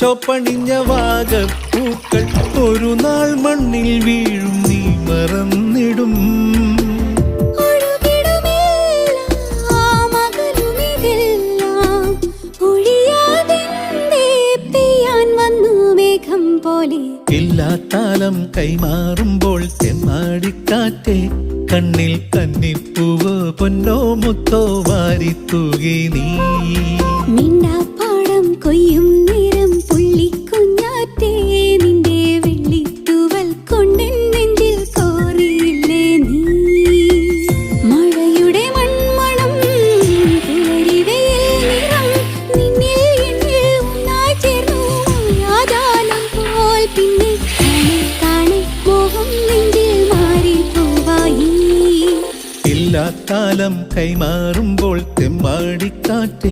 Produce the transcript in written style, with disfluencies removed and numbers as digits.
ചോപ്പണിഞ്ഞ വാഗപ്പൂക്കൾ ഒരു നാൾ മണ്ണിൽ വീഴും നീ മറന്നിടും. ഇല്ലാത്താലം കൈമാറുമ്പോൾ തെമ്മാടിക്കാറ്റേ കണ്ണിൽ കന്നിപ്പൂവോ പൊന്നോ മുത്തോ വാരിത്തൂകി നീ. മിണ്ടാപ്പാടം കൊയ്യും നേരം പുള്ളിക്കുഞ്ഞാറ്റേ നിന്റെ വെള്ളിത്തൂവൽ കൊണ്ടെൻ നെഞ്ചിൽ കോറിയില്ലേ നീ. മഴയുടെ മൺമണം പുലരിവെയിൽ നിറം നിന്നിൽ എന്നിൽ ഒന്നായി ചേർന്നു മായാജാലം പോൽ. പിന്നെ കാണെ മോഹം നെഞ്ചിൽ മാറിപ്പോവായി. ഇല്ലാത്താലം കൈമാറുമ്പോൾ തെമ്മാടിക്കാറ്റ്